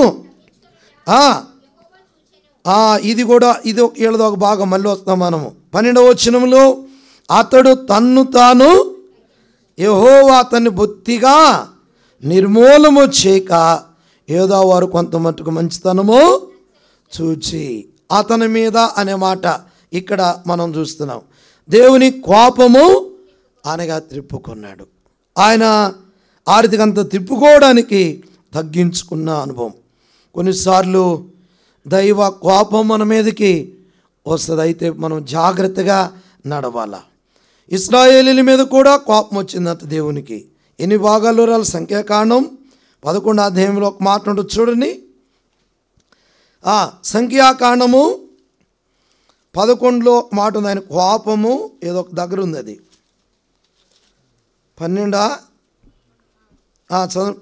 ఇది కూడా ఇది ఏదో ఒక భాగం మళ్ళీ వస్తాం మనము. 12వ వచనంలో అతడు తన్ను తాను యెహోవా అతన్ని బొత్తిగా నిర్మూలము చేయక ఏదో వారు కొంత మట్టుకు మంచితనము చూచి అతని మీద అనే మాట ఇక్కడ మనం చూస్తున్నాం. దేవుని కోపము అనగా త్రిప్పుకున్నాడు. ఆయన ఆర్థికంత తిప్పుకోవడానికి తగ్గించుకున్న అనుభవం. కొన్నిసార్లు దైవ కోపం మన మీదకి వస్తుంది, అయితే మనం జాగ్రత్తగా నడవాలా. ఇశ్రాయేలీల మీద కూడా కోపం వచ్చిందంట దేవునికి. ఎన్ని భాగాల్లో రాలి సంఖ్యాకాండం 11వ అధ్యాయంలో ఒక మాట ఉంటుంది చూడండి. సంఖ్యాకాండము 11లో ఒక మాట ఉంది, ఆయన కోపము ఏదో ఒక దగ్గర ఉంది, అది 12 చదువు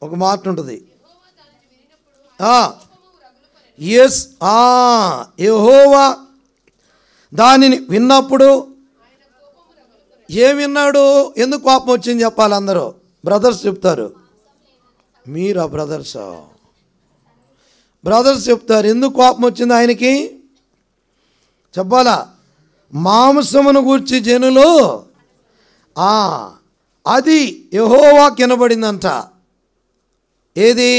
ఒక మాట ఉంటుంది. యెహోవా దానిని విన్నప్పుడు ఏం విన్నాడు, ఎందుకు కోపం వచ్చింది చెప్పాలి. అందరూ బ్రదర్స్ చెప్తారు, మీరా బ్రదర్సా? బ్రదర్స్ చెప్తారు, ఎందుకు కోపం వచ్చింది ఆయనకి చెప్పాలా? మాంసమును గూర్చి జనులు అది యెహోవాకు వినబడిందంట. ఏది?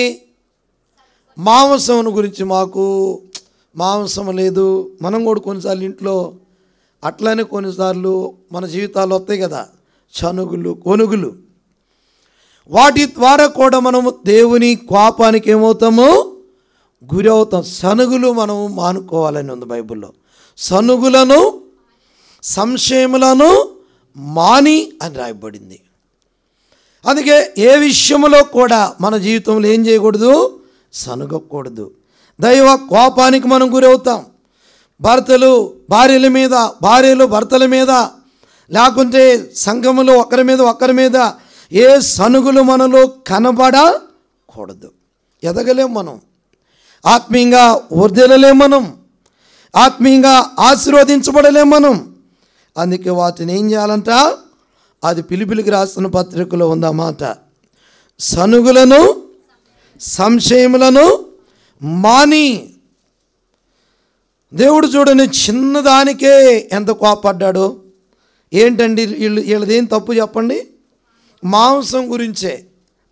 మాంసమును గురించి. మాకు మాంసం లేదు. మనం కూడా కొన్నిసార్లు ఇంట్లో అట్లనే కొన్నిసార్లు మన జీవితాలు వస్తాయి కదా, చనుగులు కొనుగులు. వాటి ద్వారా కూడా మనము దేవుని కోపానికి ఏమవుతాము? గురి అవుతాం. సనుగులు మనము మానుకోవాలని ఉంది బైబిల్లో. సనుగులను సంశయములను మాని అని రాయబడింది. అందుకే ఏ విషయంలో కూడా మన జీవితంలో ఏం చేయకూడదు? సనుగకూడదు. దైవ కోపానికి మనం గురవుతాం. భర్తలు భార్యల మీద, భార్యలు భర్తల మీద, లేకుంటే సంఘములో ఒకరి మీద ఏ సనుగులు మనలో కనబడకూడదు. ఎదగలేం మనం, ఆత్మీయంగా వర్ధిల్లలేం మనం, ఆత్మీయంగా ఆశీర్వదించబడలేం మనం. అందుకే వాటిని ఏం చేయాలంట? అది పిలిపిలికి రాసిన పత్రికలో ఉందన్నమాట. సనుగులను సంశయములను మాని. దేవుడు చూడని చిన్నదానికే ఎంత కోపడ్డాడో. ఏంటండి వీళ్ళదేం తప్పు చెప్పండి? మాంసం గురించే.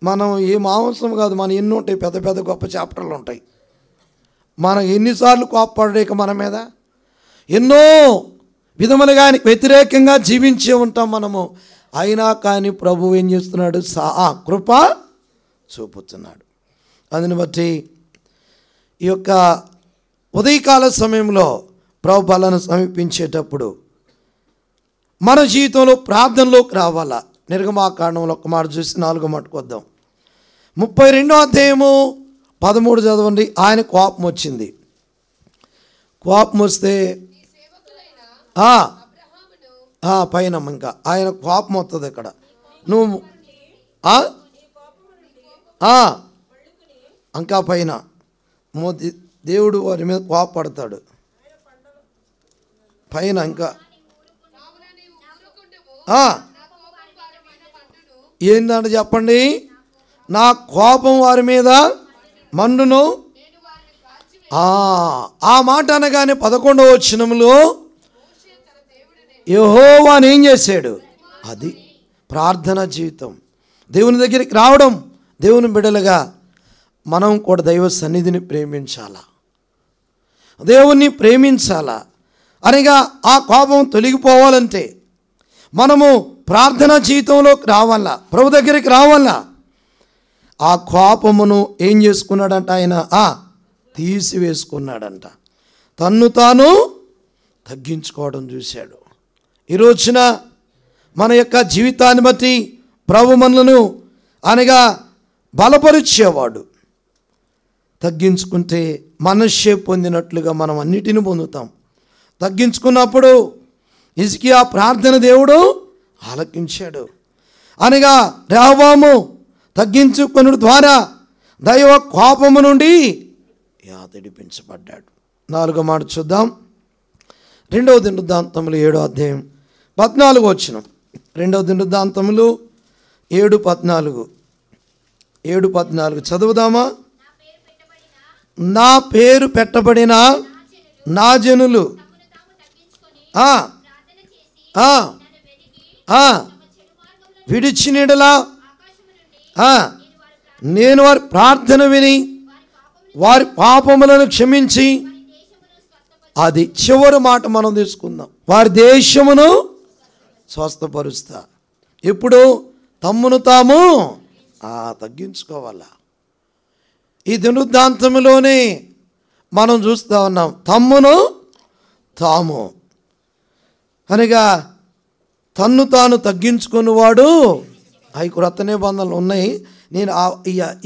మనం ఏ మాంసం కాదు, మన ఎన్నో ఉంటాయి, పెద్ద పెద్ద గొప్ప చాప్టర్లు ఉంటాయి. మనం ఎన్నిసార్లు కోపపడలేక మన మీద ఎన్నో విధములుగా వ్యతిరేకంగా జీవించే ఉంటాం మనము. అయినా కానీ ప్రభువు ఏం చేస్తున్నాడు? కృప చూపుతున్నాడు. అందుని బట్టి ఈ యొక్క ఉదయకాల సమయంలో ప్రభు బలను సమీపించేటప్పుడు మన జీవితంలో ప్రార్థనలోకి రావాలా. నిర్గమాకాండంలో ఒక మాట చూసి 4వ మాటకు వద్దాం. 32వ అధ్యాయము 13 చదవండి. ఆయన కోపం వచ్చింది. కోపం వస్తే పైన ఇంకా ఆయన కోపం వస్తుంది. ఇక్కడ నువ్వు ఇంకా పైన దేవుడు వారి మీద కోపపడతాడు. పైన ఇంకా ఏందంటే చెప్పండి, నా కోపం వారి మీద మండును. ఆ మాట అనగానే 11వ వచనంలో యెహోవాను ఏం చేశాడు? అది ప్రార్థన జీవితం. దేవుని దగ్గరికి రావడం. దేవుని బిడ్డలుగా మనం కూడా దైవ సన్నిధిని ప్రేమించాలా, దేవుణ్ణి ప్రేమించాలా. అనగా ఆ కోపం తొలగిపోవాలంటే మనము ప్రార్థన జీవితంలోకి రావాలా, ప్రభు దగ్గరికి రావాలా. ఆ కోపమును ఏం చేసుకున్నాడంట? ఆయన తీసివేసుకున్నాడంట. తన్ను తాను తగ్గించుకోవడం చూశాడు. ఈ రోజున మన యొక్క జీవితాన్ని బట్టి ప్రభు మనలను అనగా బలపరిచేవాడు. తగ్గించుకుంటే మనస్సే పొందినట్లుగా మనం అన్నిటిని పొందుతాం. తగ్గించుకున్నప్పుడు హిజ్కియా ప్రార్థన దేవుడు ఆలకించాడు. అనగా రెహబాము తగ్గించుకున్న ద్వారా దైవ కోపము నుండి తడిపించబడ్డాడు. 4వ మాట చూద్దాం. 2వ దినవృత్తాంతములు 7వ అధ్యాయం 14వ వచనం. 2వ దినవృత్తాంతములు 7:14 చదువుదామా? నా పేరు పెట్టబడిన నా జనులు విడిచినడలా నేను వారి ప్రార్థన విని వారి పాపములను క్షమించి, అది చివరి మాట మనం తీసుకుందాం, వారి దేశమును స్వస్థపరుస్తా. ఇప్పుడు తమ్మును తాము తగ్గించుకోవాలా. ఈ దినవృత్తాంతములోనే మనం చూస్తూ ఉన్నాం, తమ్మును తాము అనగా తన్ను తాను తగ్గించుకునేవాడు. అవి క్రొత్త నిబంధనలు ఉన్నాయి. నేను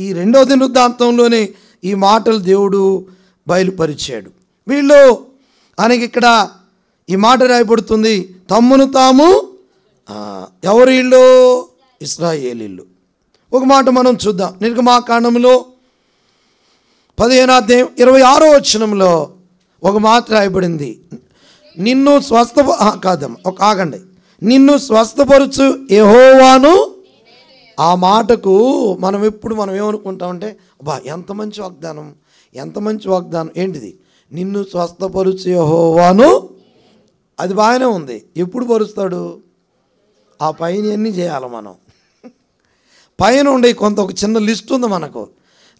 ఈ 2వ దినవృత్తాంతంలోనే ఈ మాటలు దేవుడు బయలుపరిచాడు. వీళ్ళు అనగా ఇక్కడ ఈ మాట రాయబడుతుంది, తమ్మును తాము. ఎవరు వీళ్ళు? ఇశ్రాయేలీయులు. ఒక మాట మనం చూద్దాం. నిర్గమాకాండంలో 15వ అధ్యాయం 26వ వచనంలో ఒక మాట రాయబడింది, నిన్ను ఆగండి, నిన్ను స్వస్థపరచు యెహోవాను. ఆ మాటకు మనం ఏమనుకుంటామంటే, ఎంత మంచి వాగ్దానం, ఎంత మంచి వాగ్దానం! ఏంటిది? నిన్ను స్వస్థపరుచు యెహోవాను. అది బాగానే ఉంది. ఎప్పుడు పరుస్తాడు? ఆ పైన అన్నీ చేయాలి మనం. పైన ఉండే కొంత ఒక చిన్న లిస్ట్ ఉంది మనకు.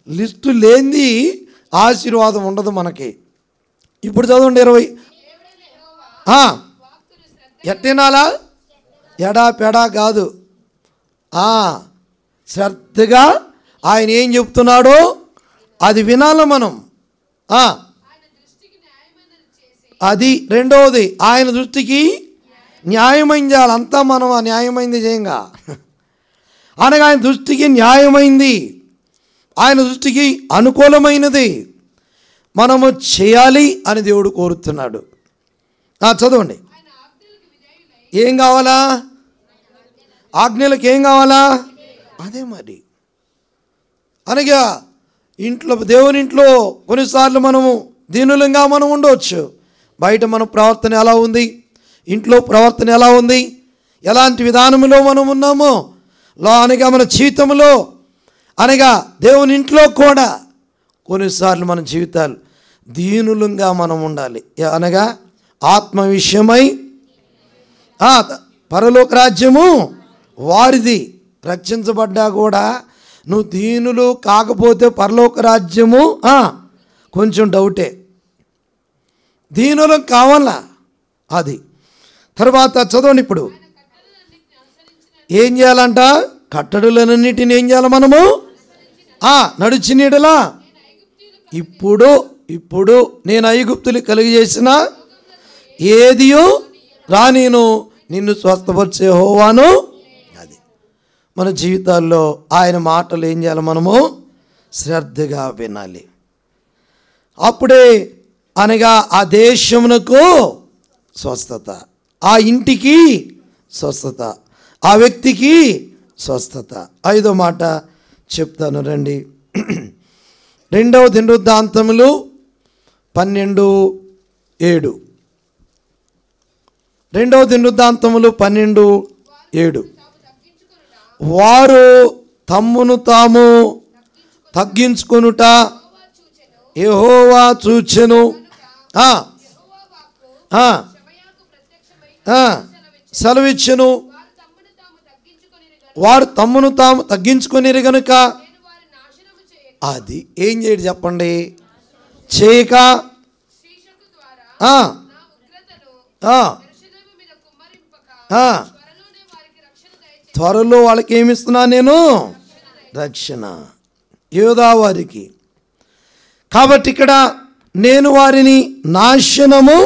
లిస్టు లేనిది ఆశీర్వాదం ఉండదు మనకి. ఇప్పుడు చదవండి 20. ఎట్టినాలా? ఎడా పెడా కాదు. శ్రద్ధగా ఆయన ఏం చెప్తున్నాడో అది వినాలి మనం. అది రెండవది, ఆయన దృష్టికి న్యాయమైంది చేయాలి. అంతా మనం ఆ న్యాయమైంది చేయంగా. అనగా ఆయన దృష్టికి న్యాయమైంది, ఆయన దృష్టికి అనుకూలమైనది మనము చేయాలి అని దేవుడు కోరుతున్నాడు. చదవండి. ఏం కావాలా? ఆజ్ఞలకు ఏం కావాలా? అదే మరి. అనగా ఇంట్లో, దేవుని ఇంట్లో కొన్నిసార్లు మనము దీనులంగా మనం ఉండవచ్చు. బయట మన ప్రవర్తన ఎలా ఉంది, ఇంట్లో ప్రవర్తన ఎలా ఉంది, ఎలాంటి విధానంలో మనం ఉన్నామో అనగా మన జీవితంలో, అనగా దేవుని ఇంట్లో కూడా కొన్నిసార్లు మన జీవితాలు దీనులంగా మనం ఉండాలి. అనగా ఆత్మ విషయమై పరలోక రాజ్యము వారిది. రక్షించబడ్డా కూడా నువ్వు దీనులు కాకపోతే పరలోక రాజ్యము కొంచెం డౌటే. దీనులం కావాలా? అది తర్వాత చదవండి. ఇప్పుడు ఏం చేయాలంట? కట్టడలన్నిటిని ఏం చేయాలి మనము? నడిచినీడలా ఇప్పుడు నేను ఐగుప్తులు కలిగజేసిన ఏదియో రానీను, నిన్ను స్వస్థపరిచే యెహోవాను. అది మన జీవితాల్లో ఆయన మాటలు ఏం చేయాలి? మనము శ్రద్ధగా వినాలి. అప్పుడే అనగా ఆ దేశమునకు స్వస్థత, ఆ ఇంటికి స్వస్థత, ఆ వ్యక్తికి స్వస్థత. 5వ మాట చెప్తాను రండి. 2వ దినవృత్తాంతములు 12:7. 2వ దినవృత్తాంతములు 12:7. వారు తమ్మును తాము తగ్గించుకొనుట యెహోవా చూచెను. సెలవిచ్చెను. వారు తమ్మును తాము తగ్గించుకొనిరు గనుక. అది ఏం చేయడు చెప్పండి? చేయక త్వరలో వాళ్ళకి ఏమిస్తున్నా నేను? రక్షణ. యోధా వారికి. కాబట్టి ఇక్కడ నేను వారిని నాశనము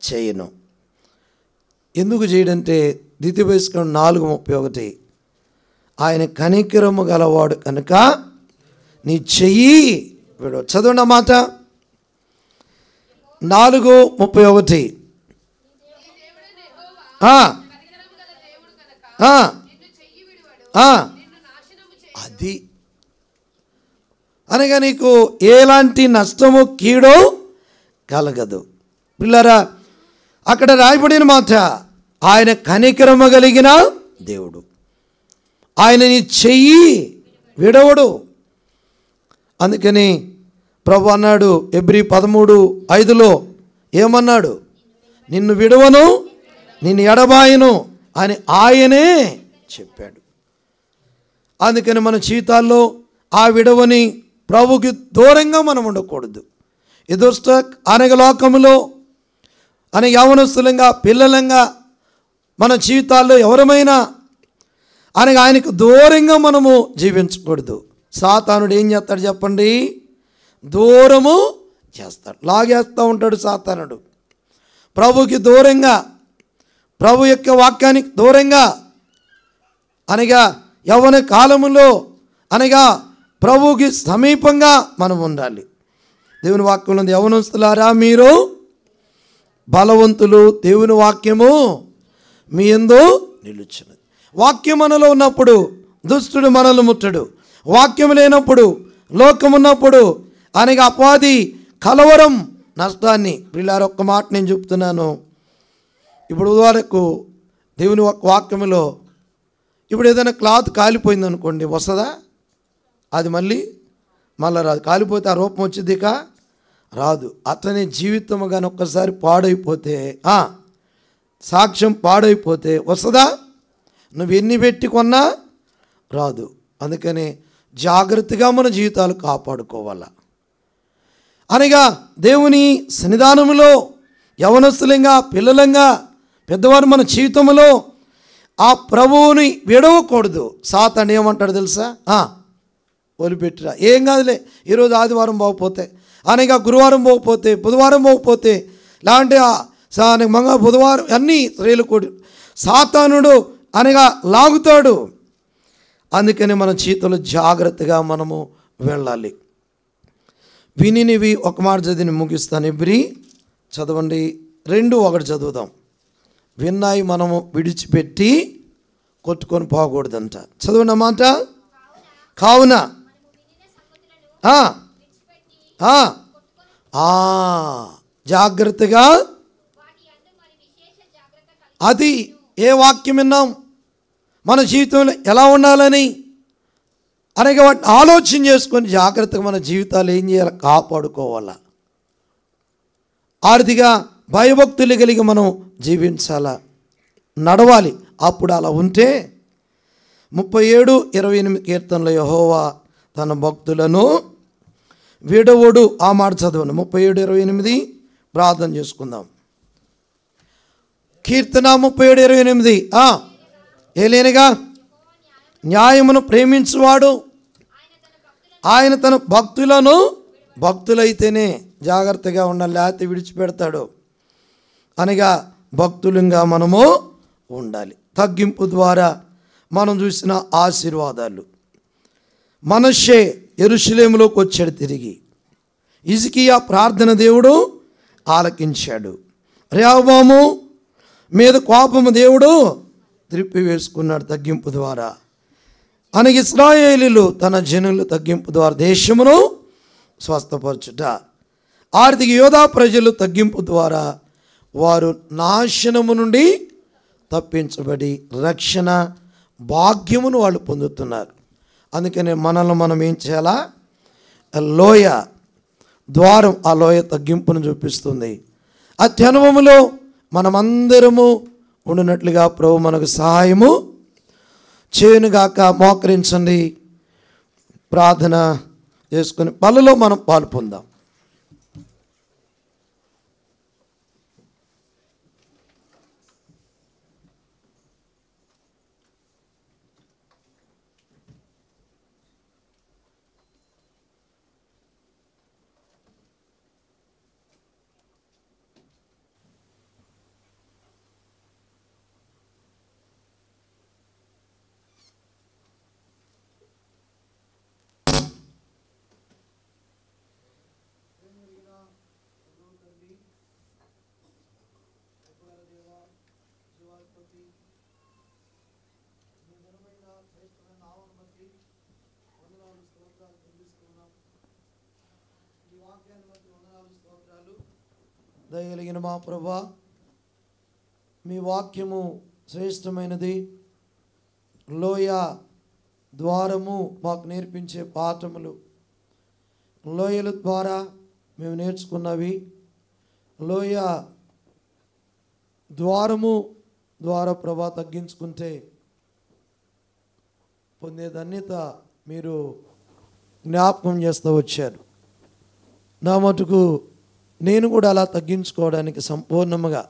చేయను. ఎందుకు చేయడంటే ద్వితీయోపదేశకాండం 4:31. ఆయన కనికరము గలవాడు కనుక నీ చెయ్యి విడవ. చదవండి ఆ మాట. 4:31. అది అనగా నీకు ఎలాంటి నష్టము కీడో కలగదు. పిల్లరా, అక్కడ రాయబడిన మాట ఆయన కనికరము కలిగిన దేవుడు, ఆయన నీ చెయ్యి విడవడు. అందుకని ప్రభు అన్నాడు హెబ్రీ 13:5 ఏమన్నాడు? నిన్ను విడవను, నిన్ను ఎడబాయను అని ఆయనే చెప్పాడు. అందుకని మన జీవితాల్లో ఆ విడవని ప్రభుకి దూరంగా మనం ఉండకూడదు. ఈ దుష్ట అనగా లోకములో అనగా యవనస్తులంగా పిల్లలంగా మన జీవితాల్లో ఎవరమైనా అనగా ఆయనకు దూరంగా మనము జీవించకూడదు. సాతానుడు ఏం చేస్తాడు చెప్పండి? దూరము చేస్తాడు, లాగేస్తూ ఉంటాడు సాతానుడు. ప్రభుకి దూరంగా, ప్రభు యొక్క వాక్యానికి దూరంగా అనగా యవ్వన కాలములో అనగా ప్రభువుకి సమీపంగా మనం ఉండాలి. దేవుని వాక్యంలో యవ్వనస్తులారా మీరు బలవంతులు, దేవుని వాక్యము మీ యందు నిలుచున్నది. వాక్యం మనలో ఉన్నప్పుడు దుష్టుడు మనల్ని ముట్టడు. వాక్యం లేనప్పుడు, లోకం ఉన్నప్పుడు అనగా అపవాది కలవరం, నష్టాన్ని. పిల్లారు ఒక్క మాట నేను చెప్తున్నాను. ఇప్పుడు ఉదాహరణకు దేవుని వాక్యములో ఇప్పుడు ఏదైనా క్లాత్ కాలిపోయింది అనుకోండి, వస్తుందా? అది మళ్ళీ మళ్ళీ రాదు. కాలిపోతే ఆ రూపం వచ్చింది ఇక రాదు. అతని జీవితం కానీ ఒక్కసారి పాడైపోతే, సాక్ష్యం పాడైపోతే వస్తుందా? నువ్వు ఎన్ని పెట్టి కొన్నా రాదు. అందుకని జాగ్రత్తగా మన జీవితాలు కాపాడుకోవాలా. అనగా దేవుని సన్నిధానంలో యవనస్తులంగా, పిల్లలంగా, పెద్దవారు మన జీవితంలో ఆ ప్రభువుని విడవకూడదు. సాతాను ఏమంటాడు తెలుసా? వదిలిపెట్టిరా, ఏం కాదులే, ఈరోజు ఆదివారం పోకపోతే, అనగా గురువారం పోకపోతే, బుధవారం పోకపోతే, లేదంటే బుధవారం అన్నీ స్త్రీలు కూడి సాతానుడు అనగా లాగుతాడు. అందుకని మన జీవితంలో జాగ్రత్తగా మనము వెళ్ళాలి. వినినివి ఒక మాట చదివి ముగిస్తాను. ఎబ్రీ చదవండి, 2:1 చదువుదాం. విన్నాయి మనము విడిచిపెట్టి కొట్టుకొని పోకూడదంట. చదవండి అన్నమాట. కావున జాగ్రత్తగా, అది ఏ వాక్యం విన్నాం, మన జీవితంలో ఎలా ఉండాలని అనగా వాటిని ఆలోచన చేసుకొని జాగ్రత్తగా మన జీవితాలు ఏం చేయాలి, కాపాడుకోవాలా. ఆర్థిగా భయభక్తులు కలిగి మనం జీవించాలా, నడవాలి. అప్పుడు అలా ఉంటే 37:28 కీర్తనలో యెహోవా తన భక్తులను విడవడు. ఆ మాట చదవండి. 37:28 ప్రార్థన చేసుకుందాం. కీర్తన 37:28. ఏలేనగా న్యాయమును ప్రేమించువాడు ఆయన తన భక్తులను, భక్తులైతేనే జాగ్రత్తగా ఉండాలి, లేకపోతే విడిచిపెడతాడు. అనగా భక్తులంగా మనము ఉండాలి. తగ్గింపు ద్వారా మనం చూసిన ఆశీర్వాదాలు. మనష్షే యెరూషలేములోకి వచ్చాడు తిరిగి. హిజ్కియా ప్రార్థన దేవుడు ఆలకించాడు. రెహబాము మీద కోపము దేవుడు త్రిప్పి వేసుకున్నాడు తగ్గింపు ద్వారా. అనగా ఇశ్రాయేలీయులు తన జనులు తగ్గింపు ద్వారా దేశమును స్వస్థపరచుట. ఆర్థిక యోధా ప్రజలు తగ్గింపు ద్వారా వారు నాశనము నుండి తప్పించబడి రక్షణ భాగ్యమును వాళ్ళు పొందుతున్నారు. అందుకని మనల్ని మనం ఏం చేయాలా? లోయ ద్వారం, ఆ లోయ తగ్గింపును చూపిస్తుంది. అతి అనుభవములో మనమందరము ఉండినట్లుగా ప్రభు మనకు సహాయము చేయనుగాక. మోకరించండి, ప్రార్థన చేసుకుని పనులో మనం పాలు పొందాం. దయగలిగిన మా ప్రభువా, మీ వాక్యము శ్రేష్టమైనది. లోయ ద్వారము మాకు నేర్పించే పాఠములు, లోయల ద్వారా మేము నేర్చుకున్నవి, లోయ ద్వారము ద్వారా ప్రభా తగ్గించుకుంటే పొందే ధన్యత మీరు జ్ఞాపకం చేస్తూ వచ్చారు. నా మటుకు నేను కూడా అలా తగ్గించుకోవడానికి సంపూర్ణముగా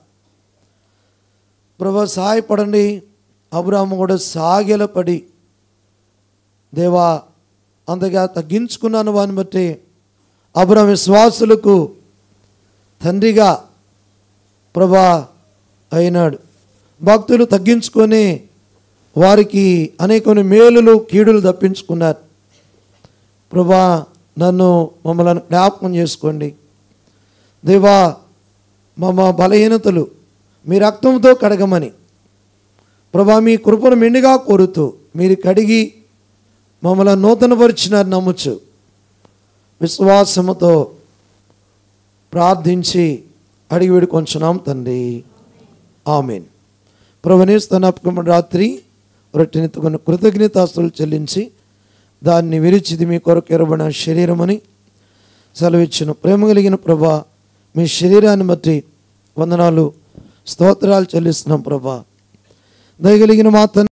ప్రభా సహాయపడండి. అబ్రాహాము కూడా సాగిలపడి, దేవా అంతగా తగ్గించుకున్నాను వాని బట్టి అబ్రాహాము విశ్వాసులకు తండ్రిగా ప్రభా అయినాడు. భక్తులు తగ్గించుకొని వారికి అనేకమైన మేలులు కీడులు తప్పించుకున్నారు. ప్రభా నన్ను మమ్మల్ని జ్ఞాపకం చేసుకోండి దేవా. మా బలహీనతలు మీ రక్తంతో కడగమని ప్రభా మీ కృపను మెండుగా కోరుతూ మీరు కడిగి మమ్మల్ని నూతనపరిచినారు నమ్ముచు విశ్వాసముతో ప్రార్థించి అడిగి వేడుకొంచున్నాం తండ్రి, ఆమేన్. ప్రభుని స్తనపకం రాత్రి రొట్టెనెత్తుకున్న కృతజ్ఞతాస్తులు చెల్లించి దాన్ని విరిచిది మీ కొరకు ఎరబడిన శరీరమని సెలవిచ్చును. ప్రేమ కలిగిన ప్రభా, మీ శరీరాన్ని బట్టి వందనాలు, స్తోత్రాలు చెల్లిస్తున్నాం ప్రభా. దయగలిగిన మా తండ్రి